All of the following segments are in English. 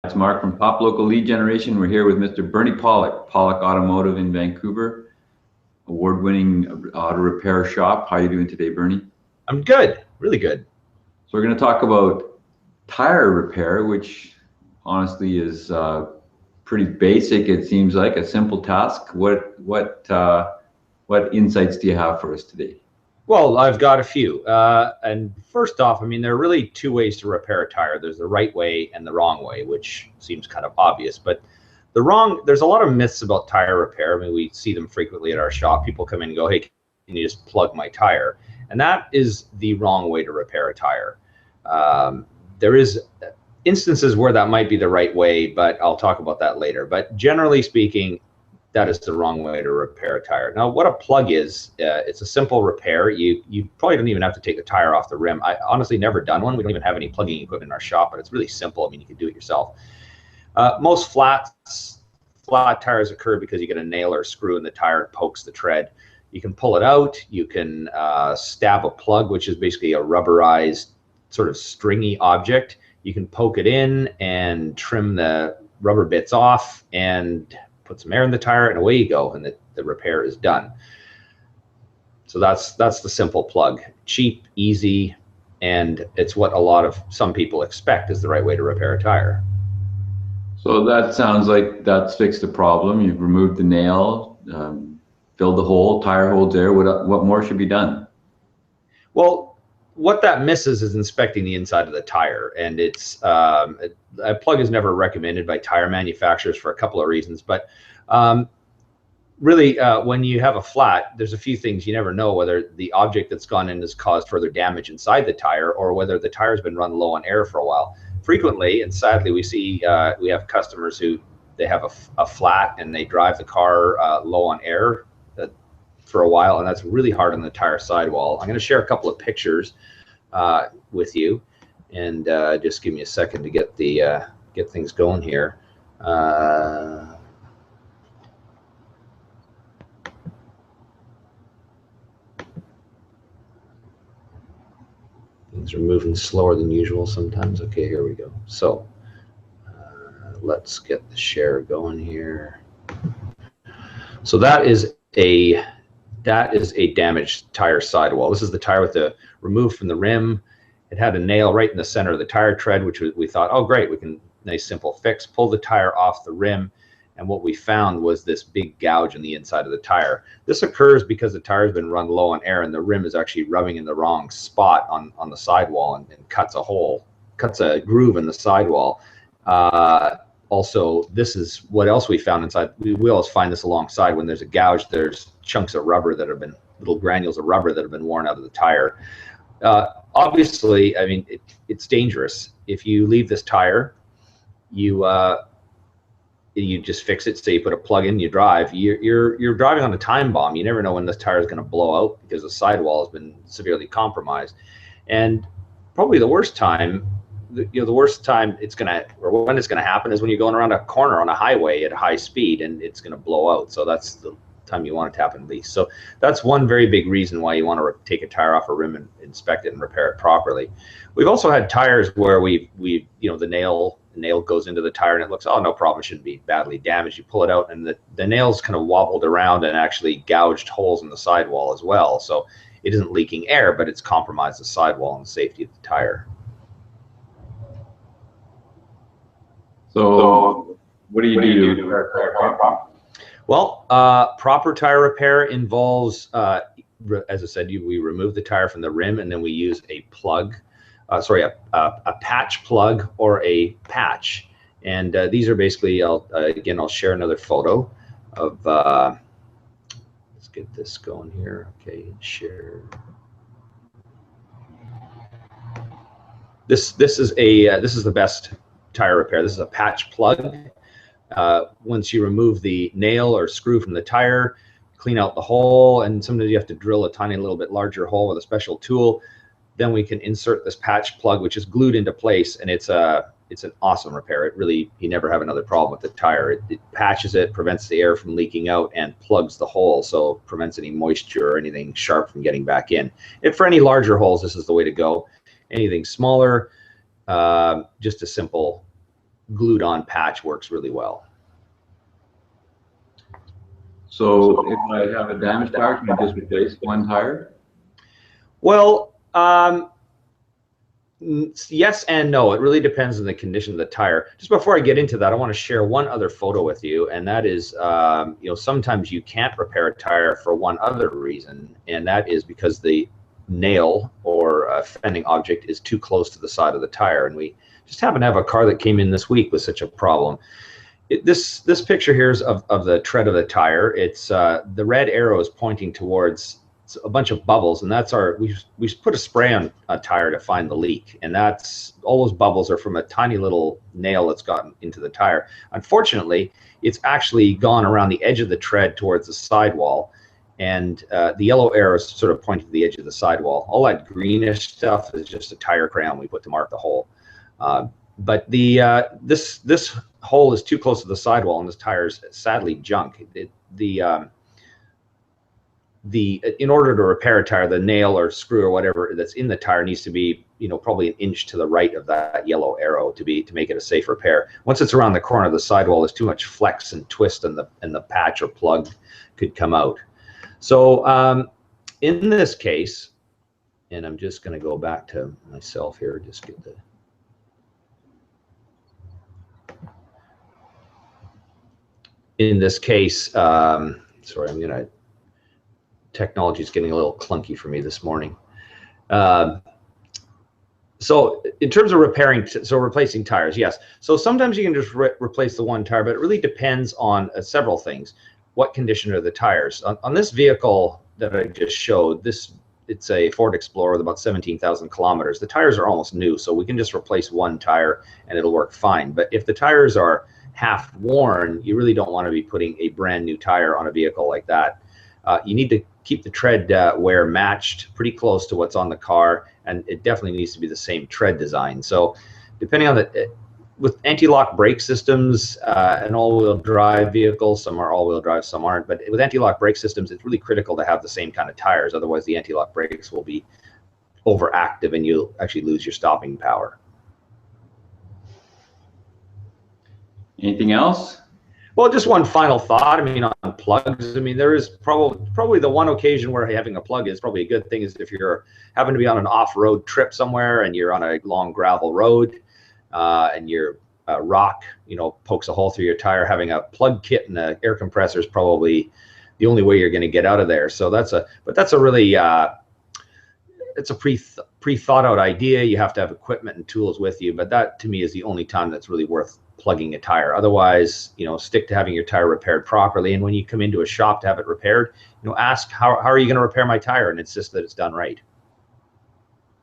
It's Mark from Top Local Lead Generation. We're here with Mr. Bernie Pollock, Pollock Automotive in Vancouver, award-winning auto repair shop. How are you doing today, Bernie? I'm good, really good. So we're going to talk about tire repair, which honestly is pretty basic. It seems like a simple task. What insights do you have for us today? Well, I've got a few. And first off, I mean, there are really two ways to repair a tire. There's the right way and the wrong way, which seems kind of obvious. But there's a lot of myths about tire repair. I mean, we see them frequently at our shop. People come in and go, hey, can you just plug my tire? And that is the wrong way to repair a tire. There is instances where that might be the right way, but I'll talk about that later. But generally speaking, that is the wrong way to repair a tire. Now, what a plug is, it's a simple repair. You probably don't even have to take the tire off the rim. I honestly never done one. We don't even have any plugging equipment in our shop, but it's really simple. I mean, you can do it yourself. Most flat tires occur because you get a nail or a screw in the tire and pokes the tread. You can pull it out. You can stab a plug, which is basically a rubberized sort of stringy object. You can poke it in and trim the rubber bits off and put some air in the tire, and away you go, and the repair is done. So that's the simple plug. Cheap, easy, and it's what some people expect is the right way to repair a tire. So that sounds like that's fixed the problem. You've removed the nail, filled the hole, tire holds there. What more should be done? Well, what that misses is inspecting the inside of the tire, and it's a plug is never recommended by tire manufacturers for a couple of reasons. But really, when you have a flat, there's a few things you never know, whether the object that's gone in has caused further damage inside the tire, or whether the tire's been run low on air for a while. Frequently, and sadly, we have customers who they have a flat and they drive the car low on air for a while, and that's really hard on the tire sidewall. I'm going to share a couple of pictures with you, and just give me a second to get things going here. Things are moving slower than usual sometimes. Okay, here we go. So let's get the share going here. So that is a damaged tire sidewall. This is the tire with the removed from the rim. It had a nail right in the center of the tire tread, which we thought, oh great, we can, nice simple fix, pull the tire off the rim. And what we found was this big gouge in the inside of the tire. This occurs because the tire has been run low on air and the rim is actually rubbing in the wrong spot on the sidewall and cuts a groove in the sidewall. Also, this is what else we found inside. We always find this alongside when there's a gouge, there's chunks of rubber that have been, little granules of rubber that have been worn out of the tire. Obviously, I mean, it's dangerous. If you leave this tire, you just fix it. So you put a plug in, you drive. You're driving on a time bomb. You never know when this tire is going to blow out because the sidewall has been severely compromised. And probably the worst time it's gonna, or when it's gonna happen, is when you're going around a corner on a highway at a high speed and it's gonna blow out. So that's the time you want it to happen least. So that's one very big reason why you want to take a tire off a rim and inspect it and repair it properly. We've also had tires where the nail goes into the tire and it looks, oh, no problem, shouldn't be badly damaged. You pull it out and the nail's kind of wobbled around and actually gouged holes in the sidewall as well. So it isn't leaking air, but it's compromised the sidewall and the safety of the tire. So what do you do to repair a tire? Well, proper tire repair involves, as I said, we remove the tire from the rim and then we use a plug, a patch plug or a patch. And these are basically, I'll share another photo of, let's get this going here. Okay, share. This is the best tire repair. This is a patch plug. Once you remove the nail or screw from the tire, clean out the hole, and sometimes you have to drill a tiny little bit larger hole with a special tool. Then we can insert this patch plug, which is glued into place, and it's an awesome repair. It really, you never have another problem with the tire. It patches it, prevents the air from leaking out, and plugs the hole, so it prevents any moisture or anything sharp from getting back in. And for any larger holes, this is the way to go. Anything smaller, just a simple glued on patch works really well. So if I have a damaged tire, can I just replace one tire? Well, yes and no. It really depends on the condition of the tire. Just before I get into that, I want to share one other photo with you, and that is, sometimes you can't repair a tire for one other reason, and that is because the nail or a fending object is too close to the side of the tire. And we just happen to have a car that came in this week with such a problem. This picture here is of the tread of the tire. It's the red arrow is pointing towards a bunch of bubbles, and that's we put a spray on a tire to find the leak, and that's all those bubbles are from a tiny little nail that's gotten into the tire. Unfortunately, it's actually gone around the edge of the tread towards the sidewall, and the yellow arrow is sort of pointing to the edge of the sidewall. All that greenish stuff is just a tire crown we put to mark the hole. But this hole is too close to the sidewall, and this tire is sadly junk. In order to repair a tire, the nail or screw or whatever that's in the tire needs to be, probably an inch to the right of that yellow arrow to make it a safe repair. Once it's around the corner of the sidewall, there's too much flex and twist, and the patch or plug could come out. So in this case, and I'm just going to go back to myself here, just get the. In this case, sorry, technology is getting a little clunky for me this morning. So in terms of replacing tires, yes. So sometimes you can just replace the one tire, but it really depends on several things. What condition are the tires? On this vehicle that I just showed, it's a Ford Explorer with about 17,000 kilometers. The tires are almost new, so we can just replace one tire and it'll work fine. But if the tires are half worn, you really don't want to be putting a brand new tire on a vehicle like that. You need to keep the tread wear matched pretty close to what's on the car, and it definitely needs to be the same tread design. So depending on with anti-lock brake systems and all-wheel drive vehicles, some are all-wheel drive, some aren't, but with anti-lock brake systems, it's really critical to have the same kind of tires. Otherwise, the anti-lock brakes will be overactive and you'll actually lose your stopping power. Anything else? Well, just one final thought. I mean, on plugs, I mean, there is probably the one occasion where having a plug is probably a good thing is if you're having to be on an off-road trip somewhere and you're on a long gravel road and your rock, pokes a hole through your tire. Having a plug kit and an air compressor is probably the only way you're going to get out of there. So that's a really it's a pre-thought out idea. You have to have equipment and tools with you, but that to me is the only time that's really worth plugging a tire. Otherwise, stick to having your tire repaired properly. And when you come into a shop to have it repaired, ask how are you going to repair my tire, and insist that it's done right.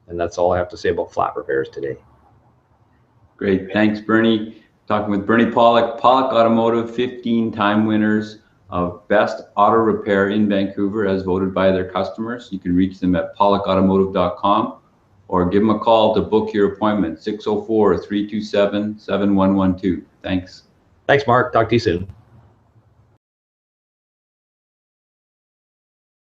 And that's all I have to say about flat repairs today. Great, thanks, Bernie. Talking with Bernie Pollock, Pollock Automotive, 15-time winners of Best Auto Repair in Vancouver as voted by their customers. You can reach them at pollockautomotive.com or give them a call to book your appointment, 604-327-7112. Thanks. Thanks, Mark. Talk to you soon.